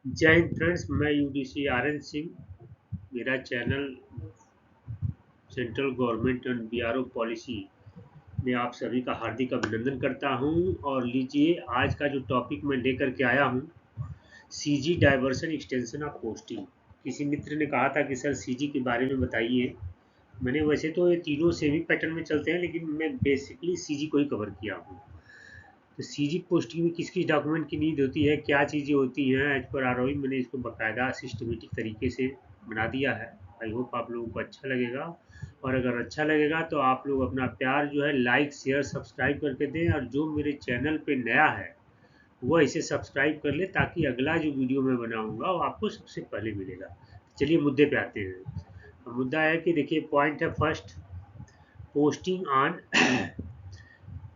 जय हिंद फ्रेंड्स, मैं UDC RN Singh. मेरा channel central government and BRO policy में आप सभी का हार्दिक अभिनंदन करता हूं। और लीजिए, आज का जो टॉपिक मैं लेकर के आया हूं, CG diversion extension of posting. किसी मित्र ने कहा था कि सर सीजी के बारे में बताइए। मैंने वैसे तो ये तीनों सेमी पैटर्न में चलते हैं, लेकिन मैं बेसिकली सीजी को ही कवर किया हूँ। तो सीजी पोस्टिंग में किस किस डॉक्यूमेंट की नीड होती है, क्या चीज़ें होती हैं, एज पर आरओई मैंने इसको बाकायदा सिस्टमेटिक तरीके से बना दिया है। आई होप आप लोगों को अच्छा लगेगा। और अगर अच्छा लगेगा तो आप लोग अपना प्यार जो है लाइक शेयर सब्सक्राइब करके दें, और जो मेरे चैनल पे नया है वह इसे सब्सक्राइब कर ले, ताकि अगला जो वीडियो मैं बनाऊंगा वो आपको सबसे पहले मिलेगा। चलिए मुद्दे पे आते हैं। मुद्दा है कि देखिए, पॉइंट है फर्स्ट, पोस्टिंग ऑन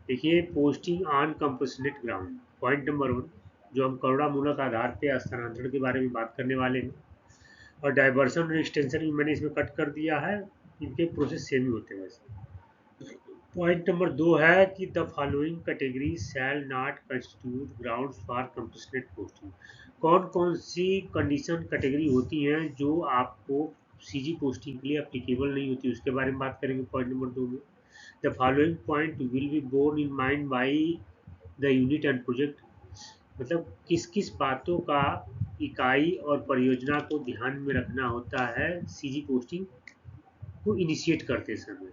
देखिए posting on compassionate ground. Point number one, जो हम करुणा मूलक आधार पे स्थानांतरण के बारे में बात करने वाले हैं। और डाइवर्सन और एक्सटेंशन भी मैंने इसमें कट कर दिया है, इनके प्रोसेस सेम ही होते हैं वैसे। पॉइंट नंबर दो है कि the following category shall not constitute grounds for compassionate posting. कौन कौन सी कंडीशन कैटेगरी होती हैं जो आपको सीजी पोस्टिंग के लिए अप्लीकेबल नहीं होती, उसके बारे में बात करेंगे पॉइंट नंबर दो में। The following point will be borne in mind by the unit and project. मतलब किस किस बातों का इकाई और परियोजना को ध्यान में रखना होता है सीजी पोस्टिंग को इनिशिएट करते समय।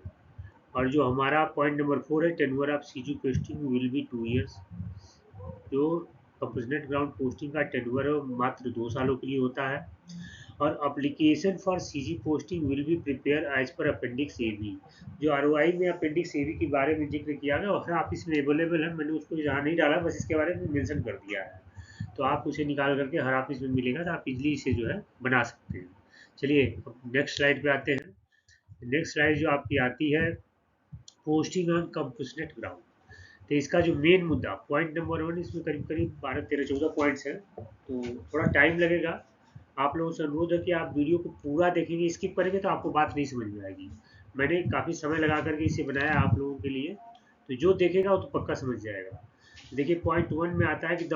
और जो हमारा पॉइंट नंबर फोर है, tenure of CG posting will B 2 years। जो कंपोजिट ग्राउंड पोस्टिंग का टेन्योर है वो मात्र 2 सालों के लिए होता है। और application for CG posting will be prepare as per appendix A B. जो आरओआई में अपेंडिक्स ए बी के बारे में जिक्र किया गया और हर ऑफिस में अवेलेबल है, मैंने उसको यहाँ नहीं डाला, बस इसके बारे में मेंशन कर दिया है। तो आप उसे निकाल करके हर ऑफिस में मिलेगा, तो आप इजली इसे जो है बना सकते हैं। चलिए अब नेक्स्ट स्लाइड पे आते हैं। नेक्स्ट स्लाइड जो आपकी आती है, पोस्टिंग ऑन कंपोजिट ग्राउंड। तो इसका जो मेन मुद्दा पॉइंट नंबर वन, इसमें करीब करीब 12 13 14 पॉइंट्स हैं, तो थोड़ा टाइम लगेगा। आप लोगों से अनुरोध है कि आप वीडियो को पूरा देखेंगे, स्किप करेंगे तो आपको बात नहीं समझ में आएगी। मैंने काफ़ी समय लगा करके इसे बनाया आप लोगों के लिए, तो जो देखेगा वो तो पक्का समझ जाएगा। देखिए पॉइंट वन में आता है कि the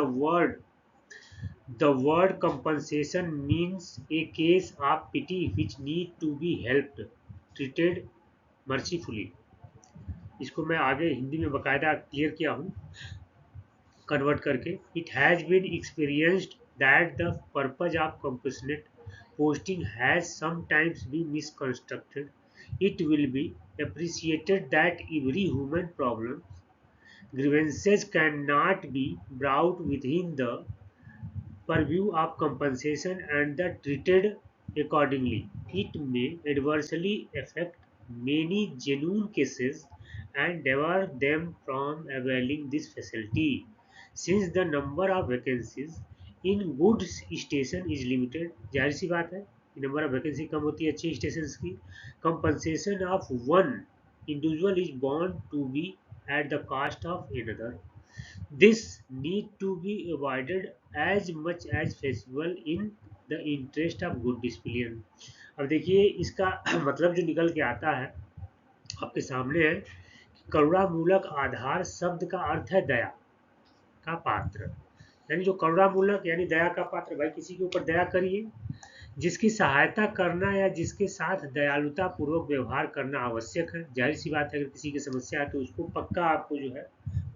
word compensation means a case of pity which need to be helped treated mercifully. इसको मैं आगे हिंदी में बकायदा क्लियर किया हूँ कन्वर्ट करके। It has been experienced that the purpose of compassionate posting has sometimes been misconstructed. It will be appreciated that every human problem grievances cannot be brought within the purview of compensation and the treated accordingly. It may adversely affect many genuine cases and debar them from availing this facility. Since the number of vacancies in good station is limited, जाहिर सी बात है कि number of vacancy कम होती है अच्छे station की। Compensation of one individual is bound to be at the cost of another. This need to be avoided as much as possible in the interest of good discipline. अब देखिए इसका मतलब जो निकल के आता है आपके सामने है कि करुणामूलक आधार शब्द का अर्थ है दया का पात्र। यानी जो करुणामूलक यानी दया का पात्र, भाई किसी के ऊपर दया करिए। जिसकी सहायता करना या जिसके साथ दयालुता पूर्वक व्यवहार करना आवश्यक है। जाहिर सी बात है अगर किसी की समस्या है तो उसको पक्का आपको जो है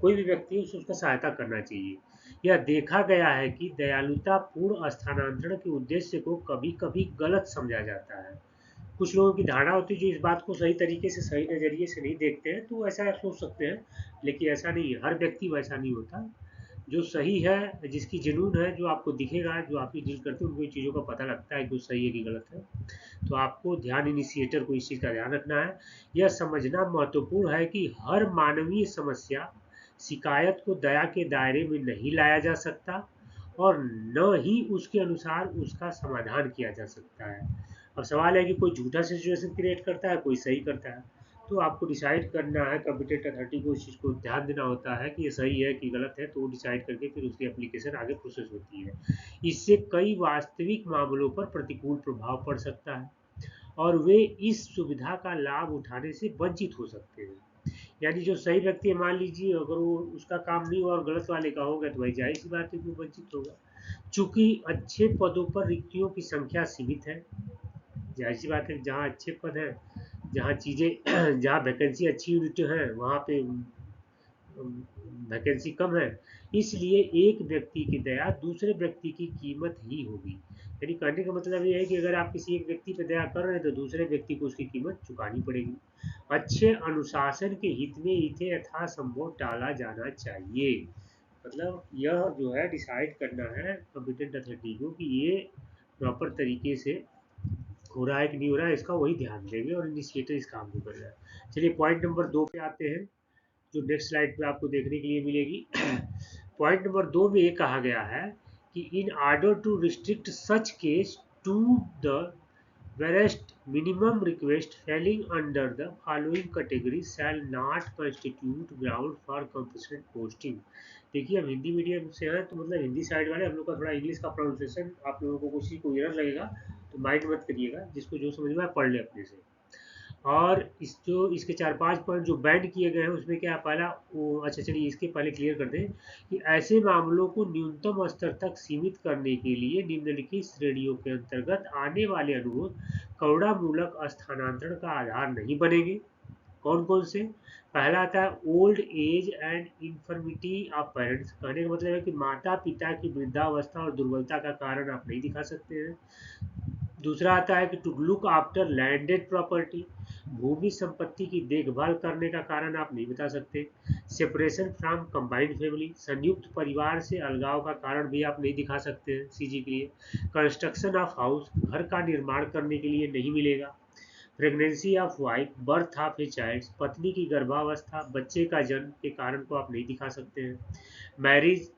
कोई भी व्यक्ति है उसका सहायता करना चाहिए। यह देखा गया है कि दयालुता पूर्ण स्थानांतरण के उद्देश्य को कभी कभी गलत समझा जाता है। कुछ लोगों की धारणा होती है जो इस बात को सही तरीके से सही नज़रिए से नहीं देखते हैं, तो ऐसा सोच सकते हैं, लेकिन ऐसा नहीं है। हर व्यक्ति वैसा नहीं होता। जो सही है, जिसकी जुनून है, जो आपको दिखेगा, जो आप ही डील करते हैं, उनको इन चीज़ों का पता लगता है जो सही है कि गलत है। तो आपको ध्यान इनिशिएटर को इस चीज़ का ध्यान रखना है। यह समझना महत्वपूर्ण है कि हर मानवीय समस्या शिकायत को दया के दायरे में नहीं लाया जा सकता, और न ही उसके अनुसार उसका समाधान किया जा सकता है। अब सवाल है कि कोई झूठा सिचुएशन क्रिएट करता है, कोई सही करता है। तो आपको डिसाइड करना है, कॉम्पिटेंट अथॉरिटी को इस चीज़ को ध्यान देना होता है कि ये सही है कि गलत है, तो वो डिसाइड करके फिर उसकी एप्लीकेशन आगे प्रोसेस होती है। इससे कई वास्तविक मामलों पर प्रतिकूल प्रभाव पड़ सकता है और वे इस सुविधा का लाभ उठाने से वंचित हो सकते हैं। यानी जो सही व्यक्ति है, मान लीजिए अगर वो उसका काम नहीं हुआ और गलत वाले का हो गया, तो भाई जाहिर सी बात है कि वो वंचित होगा। चूंकि अच्छे पदों पर रिक्तियों की संख्या सीमित है, जाहिर सी बात है जहाँ अच्छे पद हैं, जहाँ चीज़ें जहाँ वैकेंसी अच्छी यूनिट है वहाँ पे वैकेंसी कम है, इसलिए एक व्यक्ति की दया दूसरे व्यक्ति की कीमत ही होगी। यानी कहने का मतलब ये है कि अगर आप किसी एक व्यक्ति पर दया कर रहे हैं तो दूसरे व्यक्ति को उसकी कीमत चुकानी पड़ेगी। अच्छे अनुशासन के हित में इसे यथासंभव टाला जाना चाहिए। मतलब यह जो है डिसाइड करना है कॉम्पिटेंट अथॉरिटी को कि ये प्रॉपर तरीके से हो रहा है कि नहीं हो रहा है, इसका वही ध्यान देंगे और इनिशिएटर इस काम को कर रहा है। चलिए पॉइंट नंबर 2 पे आते हैं, जो नेक्स्ट स्लाइड पे आपको देखने के लिए मिलेगी। पॉइंट नंबर 2 में ये कहा गया है कि in order to restrict such case to the barest minimum request falling under the following category shall not constitute ground for compulsory posting. देखिए हम हिंदी मीडियम से हैं तो मतलब हिंदी साइड वाले हम लोग का थोड़ा इंग्लिश का प्रोनाउंसिएशन आप लोगों को कुछ को एरर लगेगा तो माइंड मत करिएगा, जिसको जो समझ में आए पढ़ ले अपने से। और इस जो इसके 4-5 पॉइंट जो बैंड किए गए हैं उसमें क्या है, पहला वो अच्छा चलिए इसके पहले क्लियर कर दें कि ऐसे मामलों को न्यूनतम स्तर तक सीमित करने के लिए निम्नलिखित श्रेणियों के अंतर्गत आने वाले अनुरोध करुणा मूलक स्थानांतरण का आधार नहीं बनेंगे। कौन कौन से? पहला आता है old age and infirmity of parents. कहने का मतलब है कि माता पिता की वृद्धावस्था और दुर्बलता का कारण आप नहीं दिखा सकते हैं। दूसरा आता है कि to look after landed property, भूमि संपत्ति की देखभाल करने का कारण आप नहीं बता सकते। सेपरेशन फ्रॉम कंबाइंड फैमिली, संयुक्त परिवार से अलगाव का कारण भी आप नहीं दिखा सकते हैं सीजी के लिए। कंस्ट्रक्शन ऑफ हाउस, घर का निर्माण करने के लिए नहीं मिलेगा। Pregnancy of wife, birth of a child, पत्नी की गर्भावस्था, बच्चे का जन्म के कारण को आप नहीं दिखा सकते हैं। Marriage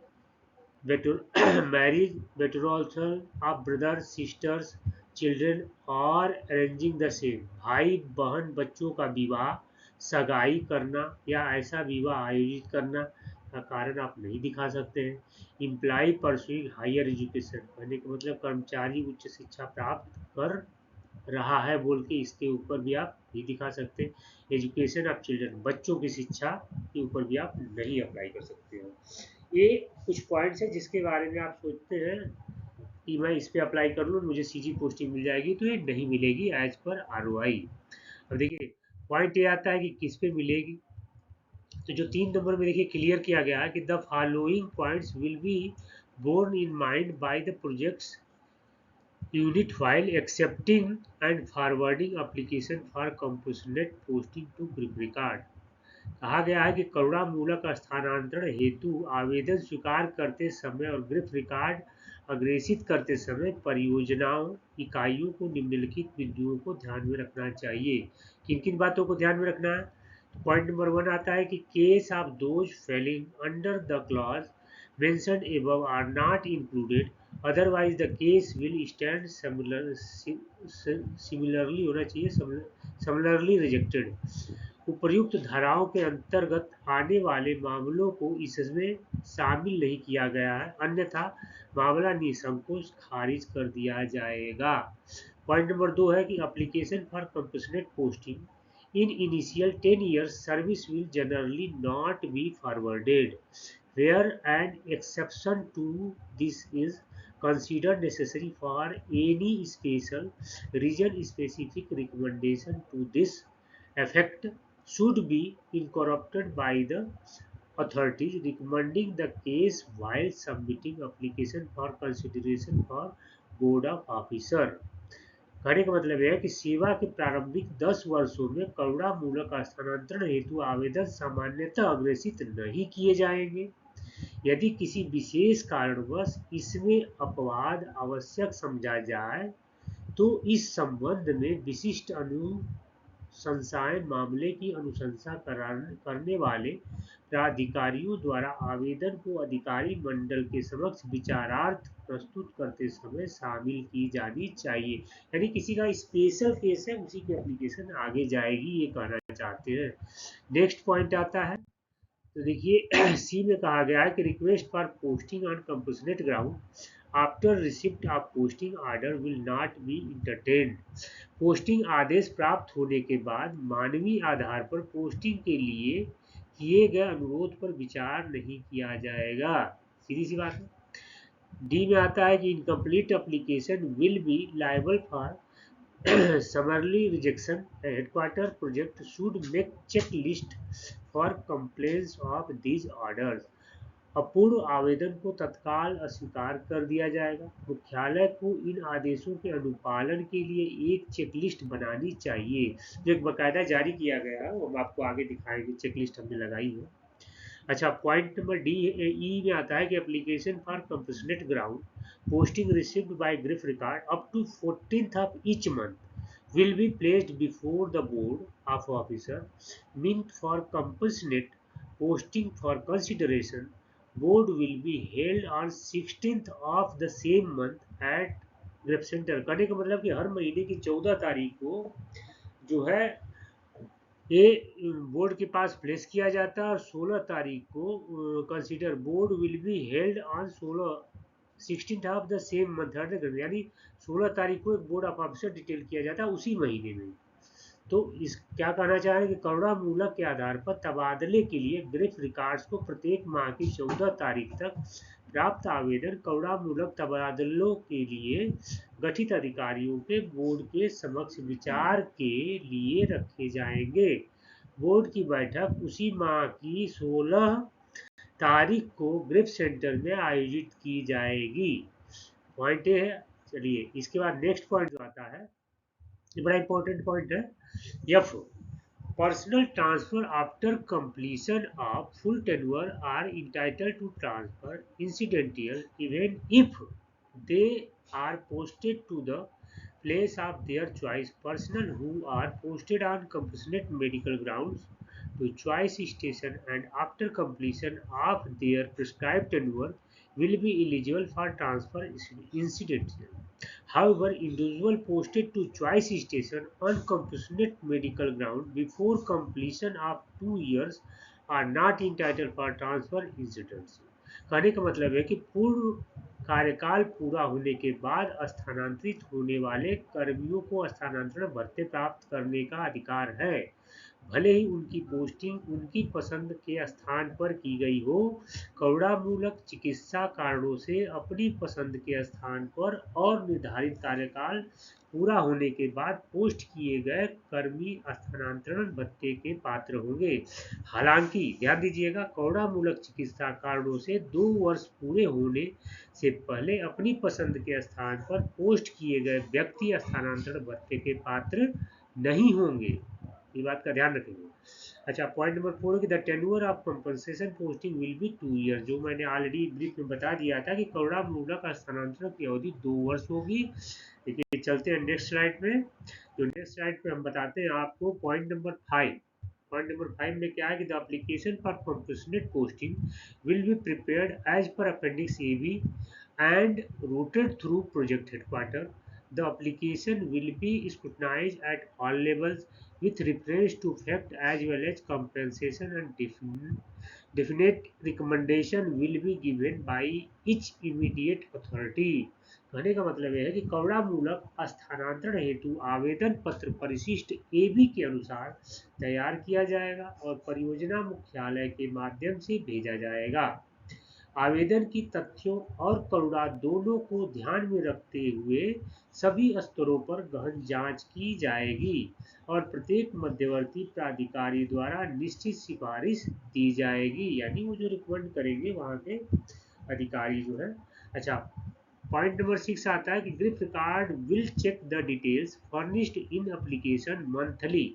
marriage betrothal of brother sisters children और अरेंजिंग द सेम, भाई बहन बच्चों का विवाह, सगाई करना या ऐसा विवाह आयोजित करना का कारण आप नहीं दिखा सकते हैं। इम्प्लाई परसुइंग हायर एजुकेशन, कहने का मतलब कर्मचारी उच्च शिक्षा प्राप्त कर रहा है बोल के इसके ऊपर भी आप नहीं दिखा सकते। एजुकेशन ऑफ चिल्ड्रन, बच्चों की शिक्षा के ऊपर भी आप नहीं अप्लाई कर सकते हो। ये कुछ पॉइंट्स हैं जिसके बारे में आप सोचते हैं कि मैं इस पे अप्लाई कर लूँ मुझे सीजी पोस्टिंग मिल जाएगी, तो ये नहीं मिलेगी एज पर आरओआई। अब देखिए पॉइंट ये आता है कि किस पे मिलेगी, तो जो 3 नंबर में देखिए क्लियर किया गया है कि the following points will be borne in mind by the projects unit while accepting and forwarding application for compassionate posting to grip record। कहा गया है कि करुणा मूलक स्थानांतरण हेतु आवेदन स्वीकार करते समय और ग्रिफ रिकॉर्ड अग्रेसित करते समय परियोजनाओं इकाइयों को निम्नलिखित बिंदुओं को ध्यान में रखना चाहिए। किन किन बातों को ध्यान में रखना है? तो पॉइंट नंबर 1 आता है कि case of those falling under the clause mentioned above are not included, otherwise the case will stand similarly होना चाहिए similarly rejected। उपर्युक्त धाराओं के अंतर्गत आने वाले मामलों को इसमें शामिल नहीं किया गया है, अन्यथा मामला निसंकोच खारिज कर दिया जाएगा। पॉइंट नंबर 2 है कि application for compassionate posting in initial 10 years service will generally not be forwarded, where an exception to this is considered necessary for any special region specific recommendation to this effect should be incorporated by the authorities recommending the case while submitting application for consideration for board of officer। कहने का मतलब यह है कि सेवा के प्रारंभिक 10 वर्षों में करुणा मूलक स्थानांतरण हेतु आवेदन सामान्यतः अग्रेसित नहीं किए जाएंगे। यदि किसी विशेष कारणवश इसमें अपवाद आवश्यक समझा जाए तो इस संबंध में विशिष्ट अनुशंसाएं मामले की अनुशंसा करने वाले प्राधिकारियों द्वारा आवेदन को अधिकारी मंडल के समक्ष विचारार्थ प्रस्तुत करते समय शामिल की जानी चाहिए। यानी किसी का स्पेशल केस है उसी की एप्लीकेशन आगे जाएगी, ये कहना चाहते हैं। नेक्स्ट पॉइंट आता है, तो देखिए सी में कहा गया है कि request for posting on compassionate ground after receipt of posting order will not be entertained. Posting आदेश प्राप्त होने के बाद मानवीय आधार पर पोस्टिंग के लिए किए गए अनुरोध पर विचार नहीं किया जाएगा। सीधी सी बात है। डी में आता है कि incomplete application will be liable for summary rejection. A headquarter project should make checklist for complaints of these orders. अपूर्ण आवेदन को तत्काल अस्वीकार कर दिया जाएगा। मुख्यालय को इन आदेशों के अनुपालन के लिए एक चेकलिस्ट बनानी चाहिए, जो एक बाकायदा जारी किया गया है, वो हम आपको आगे दिखाएंगे। चेकलिस्ट हमने लगाई है। अच्छा, पॉइंट नंबर डी ई में आता है कि application for compassionate ground posting received by grief record up to 14th of each month will be placed before the board of officer meant for compassionate posting for consideration. Board will be held on 16th of the same month at GREF centre. कहने का मतलब कि हर महीने की 14 तारीख को जो है ये बोर्ड के पास प्लेस किया जाता है और 16 तारीख को consider board will be held on 16th of the same month, यानी 16 तारीख को एक बोर्ड ऑफ ऑफिसर डिटेल किया जाता है उसी महीने में। तो इस क्या कहना चाह रहे हैं कि करुणामूलक के आधार पर तबादले के लिए ग्रिफ रिकॉर्ड्स को प्रत्येक माह की 14 तारीख तक प्राप्त आवेदन करुणामूलक तबादलों के लिए गठित अधिकारियों के बोर्ड के समक्ष विचार के लिए रखे जाएंगे। बोर्ड की बैठक उसी माह की 16 तारीख को ग्रिफ सेंटर में आयोजित की जाएगी। पॉइंट ये है। चलिए इसके बाद नेक्स्ट पॉइंट जो आता है, ये बड़ा इंपॉर्टेंट पॉइंट है। F, personal transfer after completion of full tenure are entitled to transfer incidental even if they are posted to the place of their choice. Personnel who are posted on compassionate medical grounds to choice station and after completion of their prescribed tenure will be eligible for transfer incidentally. However, individuals posted to choice station on compassionate medical ground before completion of 2 years are not entitled for transfer incidents. कहने का मतलब है कि पूर्व कार्यकाल पूरा होने के बाद स्थानांतरित होने वाले कर्मियों को स्थानांतरण भत्ते प्राप्त करने का अधिकार है, भले ही उनकी पोस्टिंग उनकी पसंद के स्थान पर की गई हो। करुणामूलक चिकित्सा कारणों से अपनी पसंद के स्थान पर और निर्धारित कार्यकाल पूरा होने के बाद पोस्ट किए गए कर्मी स्थानांतरण भत्ते के पात्र होंगे। हालांकि ध्यान दीजिएगा, करुणामूलक चिकित्सा कारणों से 2 वर्ष पूरे होने से पहले अपनी पसंद के स्थान पर पोस्ट किए गए व्यक्ति स्थानांतरण भत्ते के पात्र नहीं होंगे। ये बात का ध्यान रखेंगे। अच्छा, पॉइंट नंबर 4 की the tenure of compensation posting will B 2 year, जो मैंने ऑलरेडी ब्रीफ में बता दिया था कि करुणामूलक स्थानांतरण की अवधि 2 वर्ष होगी। देखिए चलते हैं नेक्स्ट स्लाइड में। तो नेक्स्ट स्लाइड पे हम बताते हैं आपको पॉइंट नंबर 5। पॉइंट नंबर 5 में क्या है कि the application for compensated posting will be prepared as per appendix A B and routed through project headquarter. The application will be scrutinized at all levels with reference to fact as well as compensation and definite recommendation will be given by each immediate authority. कहने का मतलब यह है कि करुणामूलक स्थानांतरण हेतु आवेदन पत्र परिशिष्ट AB के अनुसार तैयार किया जाएगा और परियोजना मुख्यालय के माध्यम से भेजा जाएगा। आवेदन की तथ्यों और करुणा दोनों को ध्यान में रखते हुए सभी स्तरों पर गहन जांच की जाएगी और प्रत्येक मध्यवर्ती प्राधिकारी द्वारा निश्चित सिफारिश दी जाएगी, यानी वो जो रिकमेंड करेंगे वहाँ के अधिकारी जो है। अच्छा, पॉइंट नंबर 6 आता है कि GREF record will check the details furnished in application monthly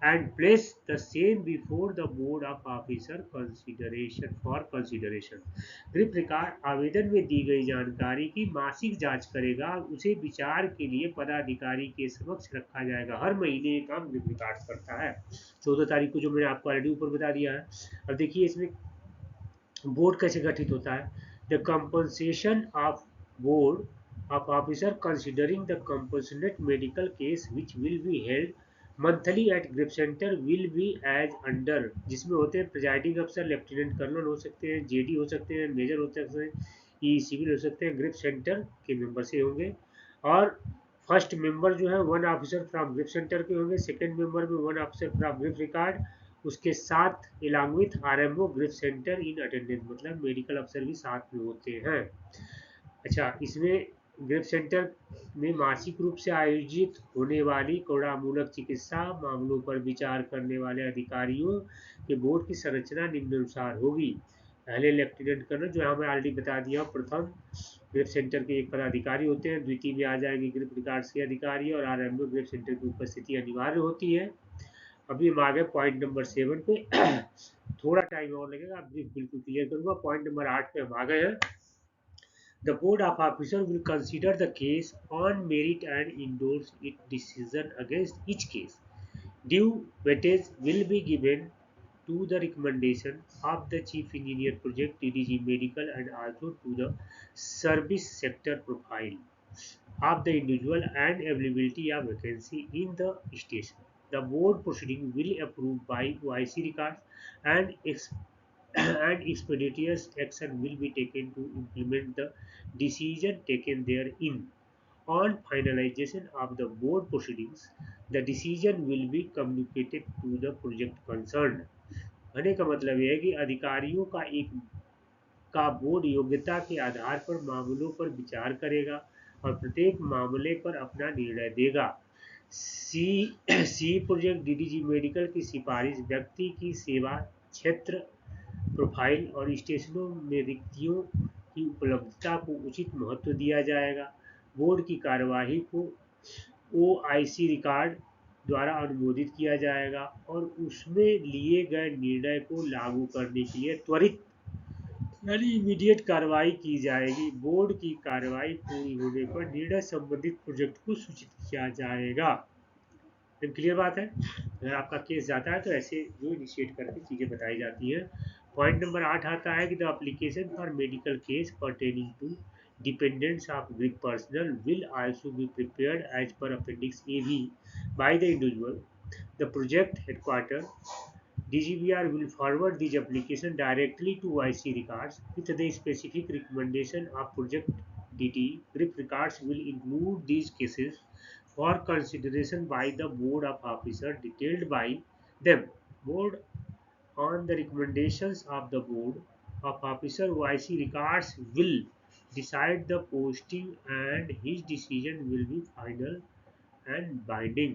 and place the same before the board of officer consideration for consideration. Grief record आवेदन में दी गई जानकारी की मासिक जांच करेगा और उसे विचार के लिए पदाधिकारी के समक्ष रखा जाएगा। हर महीने ये काम ग्रिफ रिकॉर्ड करता है। 14 तारीख को जो मैंने आपको ऑलरेडी ऊपर बता दिया है। अब देखिए इसमें बोर्ड कैसे गठित होता है। The compensation of board of officer considering the compensated medical case which will be held monthly at GREF centre will be as under, जिसमें होते हैं प्रिजाइडिंग अफसर, लेफ्टिनेंट कर्नल हो सकते हैं, जेडी हो सकते हैं, मेजर हो सकते हैं, ई सिविल हो सकते हैं, ग्रिफ सेंटर के मेंबर से होंगे। और फर्स्ट मेंबर जो है 1 ऑफिसर फ्रॉम ग्रिफ सेंटर के होंगे, सेकेंड मेंबर में 1 ऑफिसर फ्रॉम ग्रिफ रिकॉर्ड, उसके साथ along with RMO grief center in attendance, मतलब मेडिकल अफसर भी साथ में होते हैं। अच्छा, इसमें ग्रेप सेंटर में मासिक रूप से आयोजित होने वाली करुणामूलक चिकित्सा मामलों पर विचार करने वाले अधिकारियों के बोर्ड की संरचना निम्नानुसार होगी। पहले लेफ्टिनेंट कर्नल, जो हमें ऑलरेडी बता दिया, प्रथम ग्रेप सेंटर के एक पदाधिकारी होते हैं, द्वितीय में आ जाएंगे ग्रेप रिकॉर्ड्स के अधिकारी, और आरएमओ ग्रेप सेंटर की उपस्थिति अनिवार्य होती है। अभी हम आ गए पॉइंट नंबर 7 पे। थोड़ा टाइम और लगेगा, आप बिल्कुल क्लियर करूंगा। पॉइंट नंबर 8 पे हम आ गए हैं। The board of officers will consider the case on merit and endorse its decision against each case. Due weightage will be given to the recommendation of the Chief Engineer Project DDG Medical and also to the service sector profile of the individual and availability of vacancy in the station. The board proceeding will approve by OIC records and and expeditious action will be taken to implement the decision taken therein. On finalization of the board proceedings, the decision will be communicated to the project concerned. कहने का मतलब यह है कि अधिकारियों का board योग्यता के आधार पर मामलों पर विचार करेगा और प्रत्येक मामले पर अपना निर्णय देगा। सी सी प्रोजेक्ट डीडीजी मेडिकल की सिफारिश व्यक्ति की सेवा क्षेत्र प्रोफाइल और स्टेशनों में रिक्तियों की उपलब्धता को उचित महत्व दिया जाएगा। बोर्ड की कार्यवाही को ओआईसी रिकॉर्ड द्वारा अनुमोदित किया जाएगा और उसमें लिए गए निर्णय को लागू करने के लिए त्वरित यानी इमीडिएट कार्रवाई की जाएगी। बोर्ड की कार्रवाई पूरी होने पर निर्णय संबंधित प्रोजेक्ट को सूचित किया जाएगा। क्लियर बात है। अगर आपका केस जाता है तो ऐसे जो इनिशिएट करके चीज़ें बताई जाती हैं। पॉइंट नंबर 8 आता है कि the application for medical case pertaining to dependents of Greek personnel will also be prepared as per Appendix AB by the individual. The project headquarters DGBR will forward these application directly to IC records with the specific recommendation of project DT. Grip records will include these cases for consideration by the board of officers detailed by them. Board on the recommendations of the board of officer OIC records will decide the posting and his decision will be final and binding.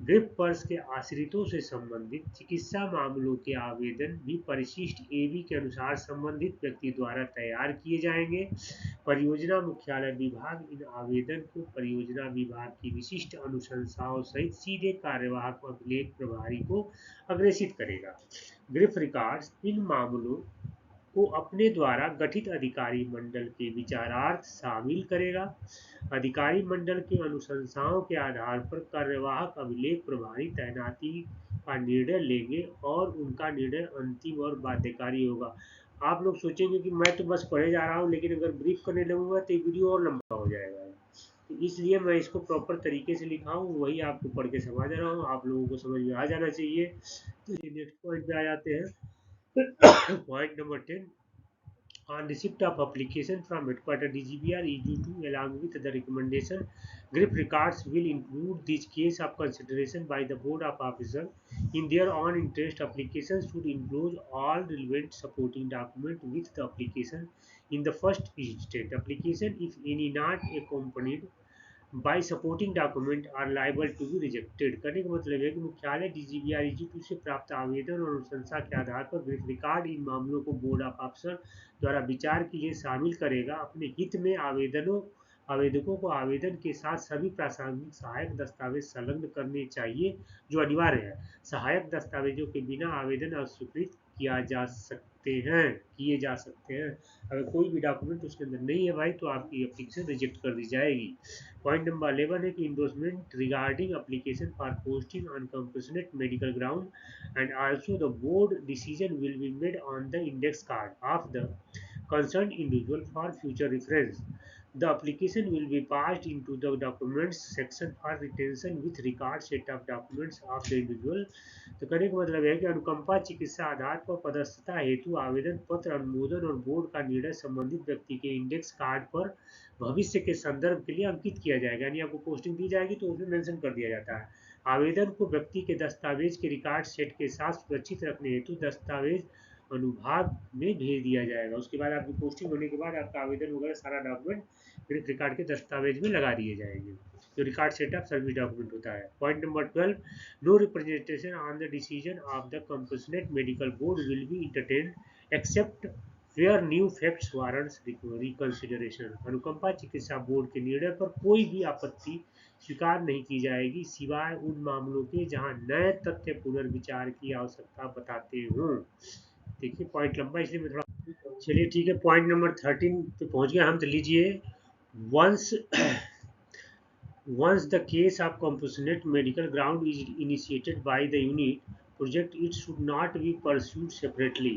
Grip purse के आश्रितों से संबंधित चिकित्सा मामलों के आवेदन भी परिशिष्ट एबी के अनुसार संबंधित व्यक्ति द्वारा तैयार किए जाएंगे। परियोजना मुख्यालय विभाग इन आवेदन को परियोजना विभाग की विशिष्ट अनुशंसाओं सहित सीधे कार्यवाहक अभिलेख प्रभारी को अग्रेसित करेगा। ग्रिप रिकॉर्ड्स इन मामलों को अपने द्वारा गठित अधिकारी मंडल के विचारार्थ शामिल करेगा। अधिकारी मंडल की अनुशंसाओं के आधार पर कार्यवाहक अभिलेख प्रभारी तैनाती का निर्णय लेंगे और उनका निर्णय अंतिम और बाध्यकारी होगा। आप लोग सोचेंगे कि मैं तो बस पढ़े जा रहा हूँ, लेकिन अगर ब्रीफ करने लगूंगा तो वीडियो और लंबा हो जाएगा, तो इसलिए मैं इसको प्रॉपर तरीके से लिखा हूँ, वही आपको पढ़ के समझ रहा हूँ, आप लोगों को समझ में आ जाना चाहिए। तो नेक्स्ट पॉइंट पे आ जाते हैं। Point number 10, on receipt of application from headquarters DGBR EG2 along with the recommendation, GRIP records will include these case of consideration by the board of officers. In their own interest, applications should include all relevant supporting documents with the application. In the first instance, application, if any not accompanied by supporting document are liable to be rejected. करने का मतलब है कि मुख्यालय डीजीबीआर EG2 से प्राप्त आवेदन और अनुशंसा के आधार पर ग्रिप रिकॉर्ड इन मामलों को बोर्ड ऑफ अफसर द्वारा विचार के लिए शामिल करेगा। अपने हित में आवेदकों को आवेदन के साथ सभी प्रासंगिक सहायक दस्तावेज संलग्न करने चाहिए जो अनिवार्य है। सहायक दस्तावेजों के बिना आवेदन अस्वीकृत किए जा सकते हैं। अगर कोई भी डॉक्यूमेंट उसके अंदर नहीं है भाई, तो आपकी एप्लीकेशन रिजेक्ट कर दी जाएगी। पॉइंट नंबर 11 है कि endorsement regarding application for posting on compassionate medical ground and also the board decision will be made on the index card of the concerned individual for future reference. The application will be passed into the documents section for retention with record set of documents of the individual. तो कहने का मतलब है कि अनुकंपा चिकित्सा आधार पर पदस्थता हेतु आवेदन पत्र अनुमोदन और बोर्ड का निर्णय संबंधित व्यक्ति के इंडेक्स कार्ड पर भविष्य के संदर्भ के लिए अंकित किया जाएगा। यानी आपको पोस्टिंग दी जाएगी तो उसमें मेंशन कर दिया जाता है। आवेदन को व्यक्ति के दस्तावेज के रिकॉर्ड सेट के साथ सुरक्षित रखने हेतु दस्तावेज अनुभाग में भेज दिया जाएगा। उसके बाद आपकी पोस्टिंग होने के बाद आपका आवेदन वगैरह सारा डॉक्यूमेंट फिर रिकॉर्ड के दस्तावेज में लगा दिए जाएंगे, जो रिकॉर्ड सेटअप सर्विस डॉक्यूमेंट होता है। Point number 12, no representation on the decision of the compassionate medical board will be entertained except where new facts warrants reconsideration. अनुकंपा चिकित्सा बोर्ड के निर्णय पर कोई भी आपत्ति स्वीकार नहीं की जाएगी सिवाय उन मामलों के जहां नए तथ्य पुनर्विचार की आवश्यकता बताते हों। देखिए पॉइंट लंबा इसलिए मैं थोड़ा, चलिए ठीक है, पॉइंट नंबर 13 पे पहुंच गए हम। तो लीजिए, once once the case of compassionate medical ground is initiated by the unit project, it should not be pursued separately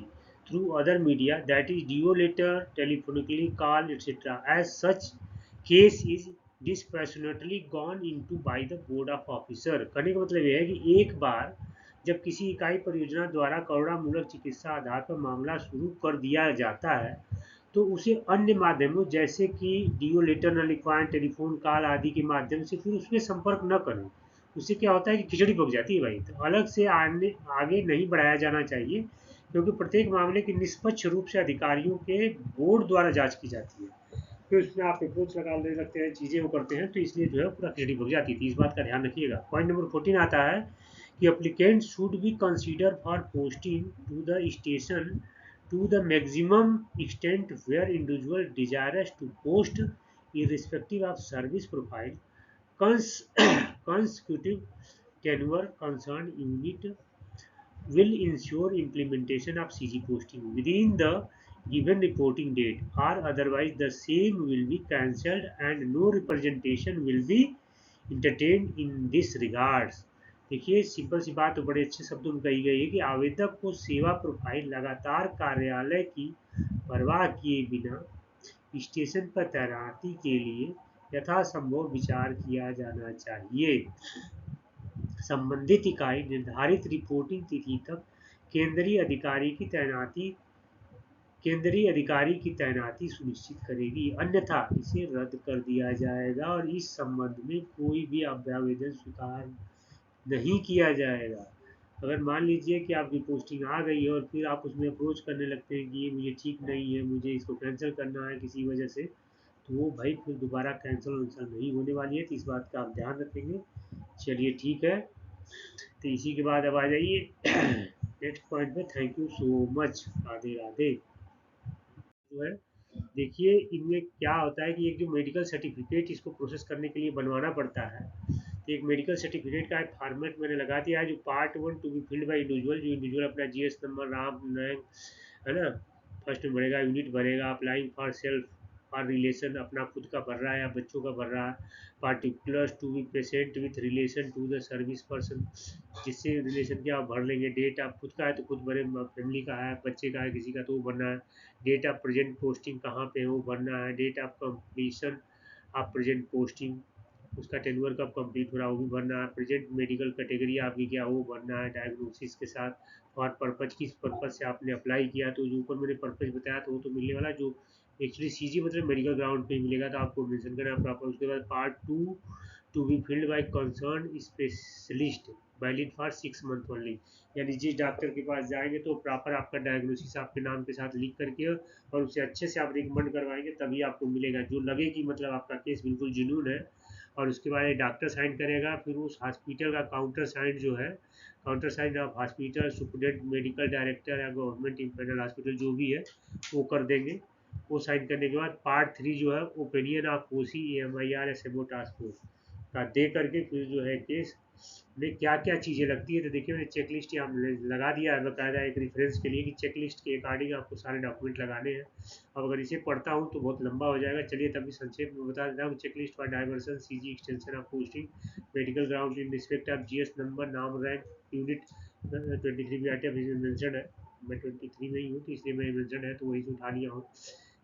through other media, that is DO letter, telephonically call, etc. As such case is dispassionately gone into by the board of officer। कहने का मतलब यह है कि एक बार जब किसी इकाई परियोजना द्वारा करुणामूलक चिकित्सा आधार पर मामला शुरू कर दिया जाता है तो उसे अन्य माध्यमों जैसे कि डीओ लेटर न लिखवाएं, टेलीफोन कॉल आदि के माध्यम से फिर उसमें संपर्क न करें। उससे क्या होता है कि खिचड़ी पक जाती है भाई। तो अलग से आगे नहीं बढ़ाया जाना चाहिए, क्योंकि प्रत्येक मामले की निष्पक्ष रूप से अधिकारियों के बोर्ड द्वारा जांच की जाती है। फिर उसमें आप अप्रोच लगा ले सकते हैं, चीज़ें वो करते हैं, तो इसलिए जो है पूरा खिचड़ी पक जाती थी। इस बात का ध्यान रखिएगा। पॉइंट नंबर 14 आता है कि applicant should be considered for posting to the station to the maximum extent where individual desires to post, irrespective of service profile, consecutive tenure concerned unit will ensure implementation of CG posting within the given reporting date, or otherwise the same will be cancelled and no representation will be entertained in this regards। देखिए simple सी बात तो बड़े अच्छे शब्दों में कही गई है कि आवेदक को सेवा प्रोफाइल लगातार कार्यालय की परवाह किए बिना स्टेशन पर तैनाती के लिए यथासंभव विचार किया जाना चाहिए। संबंधित इकाई निर्धारित रिपोर्टिंग तिथि तक केंद्रीय अधिकारी की तैनाती सुनिश्चित करेगी, अन्यथा इसे रद्द कर दिया जाएगा और इस संबंध में कोई भी अभ्यावेदन स्वीकार नहीं किया जाएगा। अगर मान लीजिए कि आपकी पोस्टिंग आ गई है और फिर आप उसमें अप्रोच करने लगते हैं कि ये मुझे ठीक नहीं है, मुझे इसको कैंसिल करना है किसी वजह से, तो वो भाई फिर दोबारा कैंसिल वैंसिल नहीं होने वाली है। तो इस बात का आप ध्यान रखेंगे। चलिए ठीक है, तो इसी के बाद अब आ जाइए नेक्स्ट पॉइंट पे। Thank you so much. Radhe Radhe. जो है, देखिए इनमें क्या होता है कि एक जो मेडिकल सर्टिफिकेट इसको प्रोसेस करने के लिए बनवाना पड़ता है। तो एक मेडिकल सर्टिफिकेट का एक फॉर्मेट मैंने लगा दिया है, जो part 1 to be filled by individual, जो इंडिविजुअल अपना जीएस नंबर, नाम, रैंक, है ना, फर्स्ट में भरेगा, यूनिट भरेगा, अप्लाइंग फॉर सेल्फ और रिलेशन अपना खुद का भर रहा है या बच्चों का भर रहा है, particulars to be present with relation to the service person, जिससे रिलेशन के आप भर लेंगे। डेट आप खुद का है तो खुद भरे, फैमिली का है, बच्चे का है किसी का तो वो भरना है। डेट ऑफ प्रेजेंट पोस्टिंग कहाँ पे है वो भरना है। Date of completion of present posting, उसका टेन्योर कब कंप्लीट हो रहा है वो भी भरना है। प्रेजेंट मेडिकल कैटेगरी आपकी क्या वो भरना है डायग्नोसिस के साथ। और पर्पज, किस पर्पज से आपने अप्लाई किया, तो जो ऊपर मैंने पर्पज बताया तो वो तो मिलने वाला, जो एक्चुअली सीजी मतलब मेडिकल ग्राउंड पे मिलेगा, तो आपको मेंशन करना है प्रॉपर। उसके बाद part 2 to be filled by concern specialist valid for 6 month only, यानी जिस डॉक्टर के पास जाएंगे तो प्रॉपर आपका डायग्नोसिस आपके नाम के साथ लिख करके और उसे अच्छे से आप रिकमेंड करवाएंगे तभी आपको मिलेगा, जो लगे कि मतलब आपका केस बिल्कुल जुनून है। और उसके बाद एक डॉक्टर साइन करेगा, फिर उस हॉस्पिटल का काउंटर साइन जो है, counter sign of hospital superintendent medical director या गवर्नमेंट इंपेनल हॉस्पिटल जो भी है वो कर देंगे। वो साइन करने के बाद पार्ट 3 जो है opinion of OC MIR S MO task force का दे करके फिर जो है केस में क्या क्या चीज़ें लगती है। तो देखिए मैंने चेक लिस्ट यहाँ लगा दिया है बकायदा एक रेफरेंस के लिए कि चेक लिस्ट के अकॉर्डिंग आपको सारे डॉक्यूमेंट लगाने हैं। अब अगर इसे पढ़ता हूँ तो बहुत लंबा हो जाएगा, चलिए तभी संक्षेप में बता देता हूँ। Check list for diversion CG extension of posting medical ground in respect of GS number, नाम, रैंक, यूनिट 23 भी आते हैं मेंशन है। मैं 23 में ही हूँ तो इसलिए मैं मेंशन है तो वही से उठा लिया हूँ।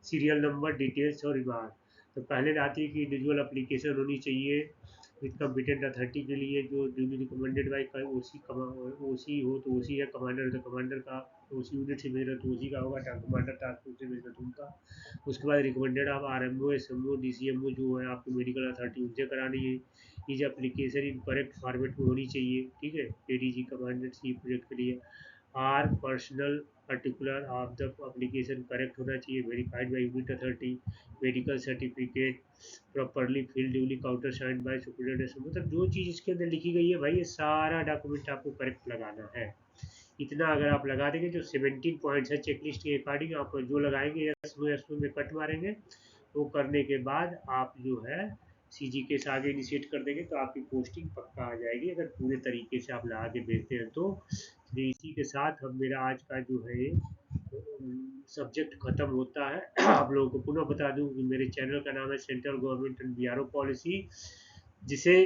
सीरियल नंबर, डिटेल्स और रिमार्क। तो पहले आती है कि इंडिविजुअल एप्लीकेशन होनी चाहिए विद कम्पिटेंट अथॉरिटी के लिए, जो ड्यूली रिकमेंडेड बाई ओसी हो तो ओसी है, कमांडर है तो कमांडर का, ओसी यूनिट से भेज रहे तो ओसी का होगा, कमांडर टास्क फोर्स से भेज रहे तो उनका। उसके बाद रिकमेंडेड आप आरएमओ, एसएमओ, डीसीएमओ जो है आपको मेडिकल अथॉरिटी उनसे करानी है। Is application in correct format में होनी चाहिए, ठीक है, एडीजी कमांडेंट सी प्रोजेक्ट के लिए। Are personal particular of the application correct होना चाहिए, verified by unit authority, medical certificate properly fill duly counter signed by superintendent. मतलब जो चीज़ इसके अंदर लिखी गई है भाई, ये सारा डॉक्यूमेंट आपको करेक्ट लगाना है। इतना अगर आप लगा देंगे, जो 17 पॉइंट्स है चेकलिस्ट के अकॉर्डिंग आप जो लगाएंगे, यस नो में कट मारेंगे, वो करने के बाद आप जो है सीजी के से आगे इनिशिएट कर देंगे तो आपकी पोस्टिंग पक्का आ जाएगी, अगर पूरे तरीके से आप लगा के भेजते हैं तो। इसी के साथ हम मेरा आज का जो है सब्जेक्ट खत्म होता है। आप लोगों को पुनः बता दूं कि मेरे चैनल का नाम है central government and BRO policy, जिसे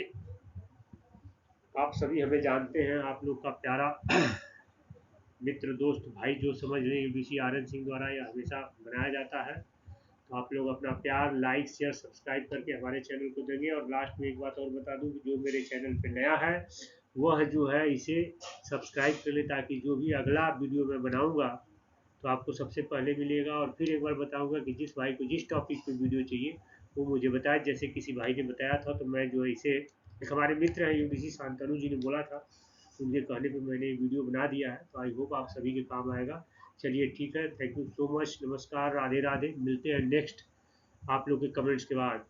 आप सभी हमें जानते हैं, आप लोग का प्यारा मित्र दोस्त भाई जो समझ रहे हैं, यूबीसी आर एन सिंह द्वारा यह हमेशा बनाया जाता है। तो आप लोग अपना प्यार, लाइक, शेयर, सब्सक्राइब करके हमारे चैनल को देंगे। और लास्ट में एक बात और बता दूं कि जो मेरे चैनल पे नया है वह जो है इसे सब्सक्राइब कर ले, ताकि जो भी अगला वीडियो मैं बनाऊंगा तो आपको सबसे पहले मिलेगा। और फिर एक बार बताऊंगा कि जिस भाई को जिस टॉपिक पे वीडियो चाहिए वो मुझे बताए। जैसे किसी भाई ने बताया था, तो मैं जो है इसे, एक हमारे मित्र हैं यूडीसी शांतनु जी ने बोला था, उनके कहने पे मैंने वीडियो बना दिया है। तो आई होप आप सभी के काम आएगा। चलिए ठीक है, थैंक यू सो मच, नमस्कार, राधे राधे, मिलते हैं नेक्स्ट आप लोग के कमेंट्स के बाद।